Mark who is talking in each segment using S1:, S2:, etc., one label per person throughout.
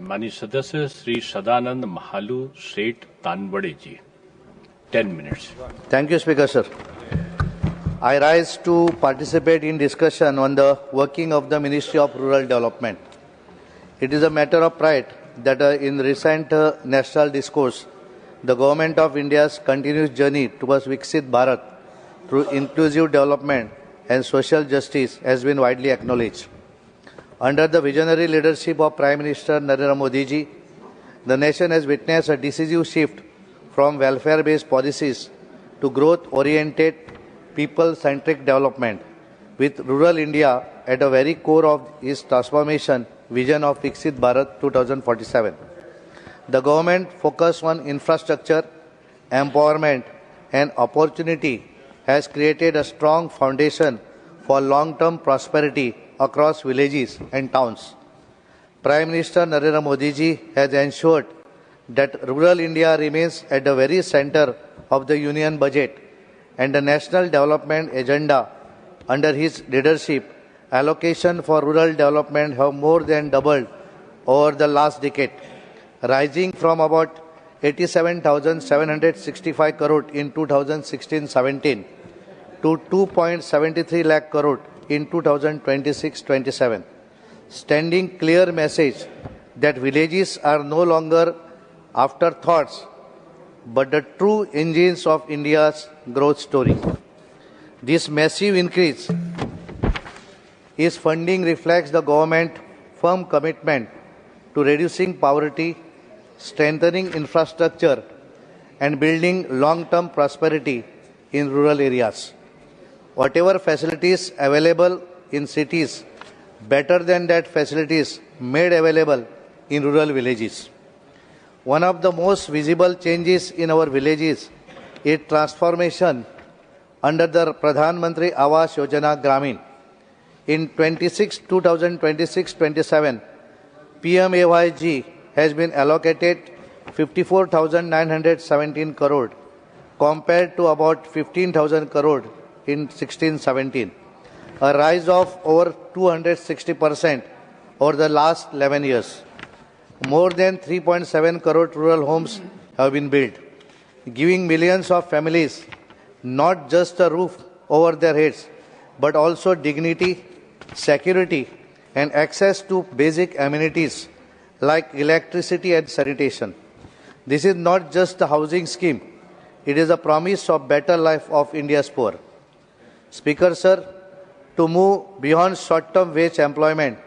S1: माननीय सदस्य श्री सदानंद महालू शेट तानवड़े जी 10 minutes.
S2: Thank you, Speaker, sir. I rise to participate in discussion on the working of the Ministry of Rural Development. It is a matter of pride that in recent national discourse, the Government of India's continuous journey towards Viksit Bharat through inclusive development and social justice has been widely acknowledged. Under the visionary leadership of Prime Minister Narendra Modi ji, the nation has witnessed a decisive shift from welfare-based policies to growth-oriented, people-centric development, with rural India at the very core of its transformation vision of Viksit Bharat 2047. The government focus on infrastructure, empowerment and opportunity has created a strong foundation for long-term prosperity across villages and towns. Prime Minister Narendra Modi ji has ensured that rural India remains at the very center of the Union budget and the national development agenda. Under his leadership, allocation for rural development have more than doubled over the last decade, rising from about 87,765 crore in 2016-17 to 2.73 lakh crore in 2026-27, sending clear message that villages are no longer afterthoughts but the true engines of India's growth story. This massive increase in funding reflects the government's firm commitment to reducing poverty, strengthening infrastructure and building long-term prosperity in rural areas. Whatever facilities available in cities, better than that facilities made available in rural villages. One of the most visible changes in our villages is transformation under the Pradhan Mantri Awas Yojana Gramin. In 2026-27, PMAYG has been allocated 54,917 crore compared to about 15,000 crore in 16-17, a rise of over 260% over the last 11 years. More than 3.7 crore rural homes have been built, giving millions of families not just a roof over their heads, but also dignity, security, and access to basic amenities like electricity and sanitation. This is not just a housing scheme, it is a promise of better life of India's poor. Speaker, sir, to move beyond short-term wage employment,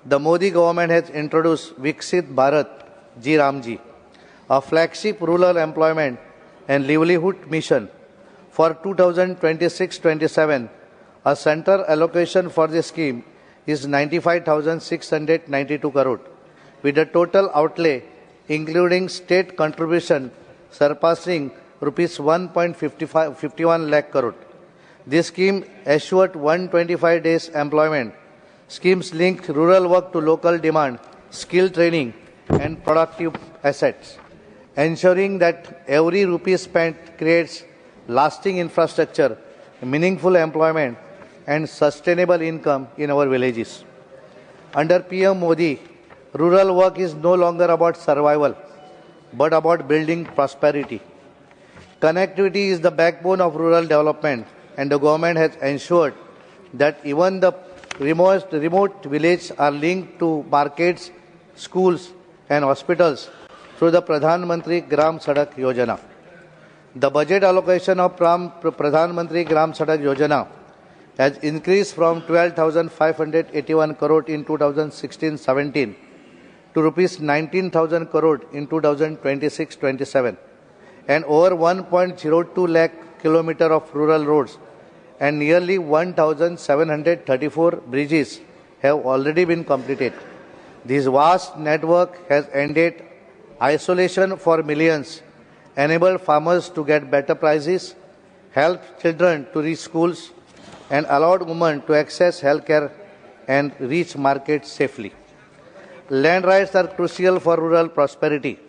S2: the Modi government has introduced Viksit Bharat Ji Ramji, a flagship rural employment and livelihood mission for 2026-27. A central allocation for this scheme is 95,692 crore, with a total outlay including state contribution surpassing rupees 1.51 lakh crore. This scheme assured 125 days employment. Schemes linked rural work to local demand, skill training and productive assets, ensuring that every rupee spent creates lasting infrastructure, meaningful employment and sustainable income in our villages. Under PM Modi, rural work is no longer about survival, but about building prosperity. Connectivity is the backbone of rural development, and the government has ensured that even the remote villages are linked to markets, schools and hospitals through the Pradhan Mantri Gram Sadak Yojana. The budget allocation of Pradhan Mantri Gram Sadak Yojana has increased from 12,581 crore in 2016-17 to rupees 19,000 crore in 2026-27, and over 1.02 lakh kilometers of rural roads and nearly 1,734 bridges have already been completed. This vast network has ended isolation for millions, enabled farmers to get better prices, helped children to reach schools, and allowed women to access healthcare and reach markets safely. Land rights are crucial for rural prosperity,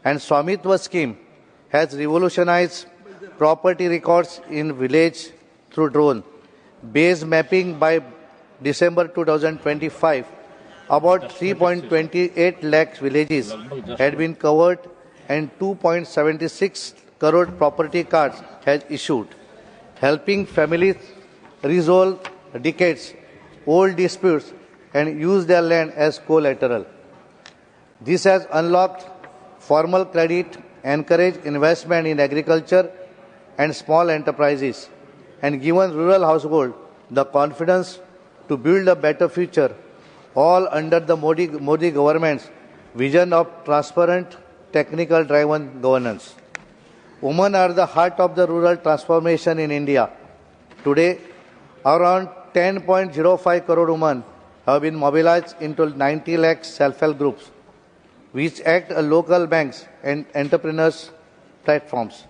S2: and Swamitva scheme has revolutionized property records in village through drone-based mapping. By December 2025, about 3.28 lakh villages had been covered and 2.76 crore property cards has issued, helping families resolve decades-old disputes and use their land as collateral. This has unlocked formal credit, encouraged investment in agriculture and small enterprises, and given rural households the confidence to build a better future, all under the Modi government's vision of transparent, technical-driven governance. Women are the heart of the rural transformation in India. Today, around 10.05 crore women have been mobilized into 90 lakh self-help groups, which act as local banks and entrepreneurs' platforms.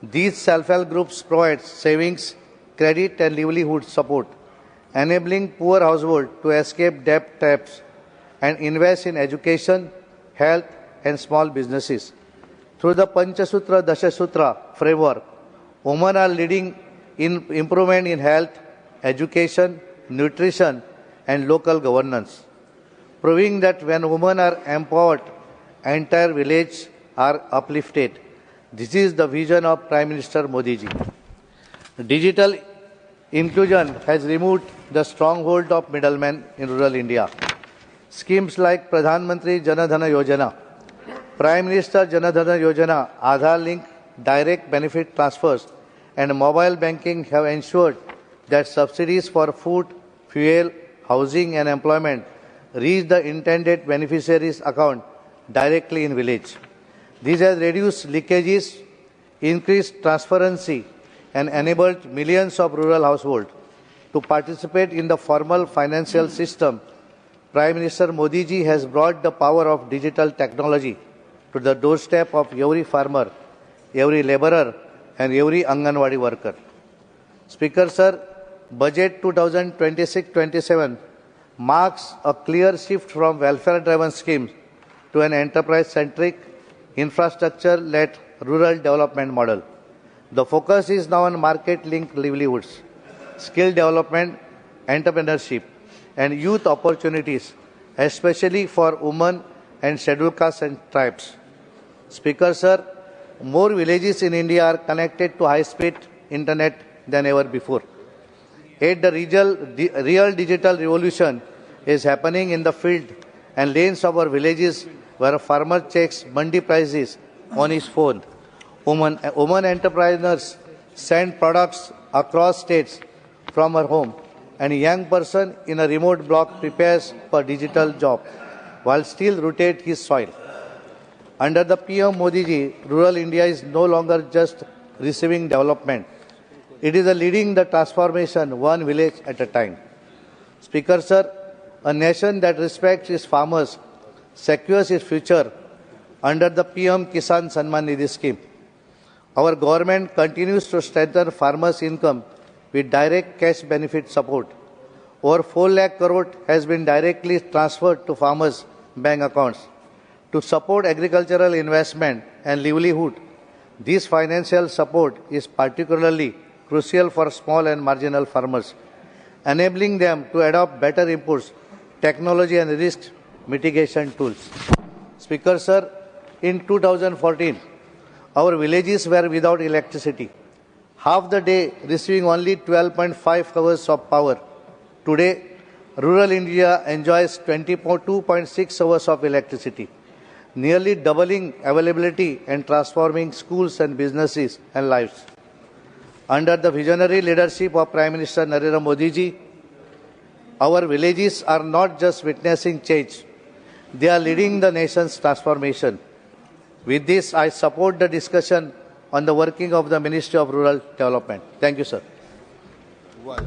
S2: These self-help groups provide savings, credit and livelihood support, enabling poor households to escape debt traps and invest in education, health and small businesses. Through the Panchasutra Dashasutra framework, women are leading in improvement in health, education, nutrition and local governance, proving that when women are empowered, entire villages are uplifted. This is the vision of Prime Minister Modi ji. Digital inclusion has removed the stronghold of middlemen in rural India. Schemes like Pradhan Mantri Jan Dhan Yojana, Prime Minister Jan Dhan Yojana, Aadhaar link, direct benefit transfers and mobile banking have ensured that subsidies for food, fuel, housing and employment reach the intended beneficiaries' account directly in village. This has reduced leakages, increased transparency and enabled millions of rural households to participate in the formal financial system. Prime Minister Modi ji has brought the power of digital technology to the doorstep of every farmer, every labourer and every Anganwadi worker. Speaker Sir, Budget 2026-27 marks a clear shift from welfare-driven schemes to an enterprise-centric, infrastructure-led rural development model. The focus is now on market-linked livelihoods, skill development, entrepreneurship, and youth opportunities, especially for women and scheduled castes and tribes. Speaker Sir, more villages in India are connected to high-speed internet than ever before. Yet the real digital revolution is happening in the field and lanes of our villages where a farmer checks mandi prices on his phone. Women entrepreneurs send products across states from her home, and a young person in a remote block prepares for digital job while still rotate his soil. Under the PM Modi ji, rural India is no longer just receiving development. It is leading the transformation one village at a time. Speaker Sir, a nation that respects its farmers secures its future under the PM Kisan Samman Nidhi scheme. Our government continues to strengthen farmers' income with direct cash benefit support. Over 4 lakh crore has been directly transferred to farmers' bank accounts. To support agricultural investment and livelihood, this financial support is particularly crucial for small and marginal farmers, enabling them to adopt better inputs, technology and risk mitigation tools. Speaker Sir, in 2014, our villages were without electricity, half the day receiving only 12.5 hours of power. Today, rural India enjoys 22.6 hours of electricity, nearly doubling availability and transforming schools and businesses and lives. Under the visionary leadership of Prime Minister Narendra Modi ji, our villages are not just witnessing change, they are leading the nation's transformation. With this, I support the discussion on the working of the Ministry of Rural Development. Thank you, sir.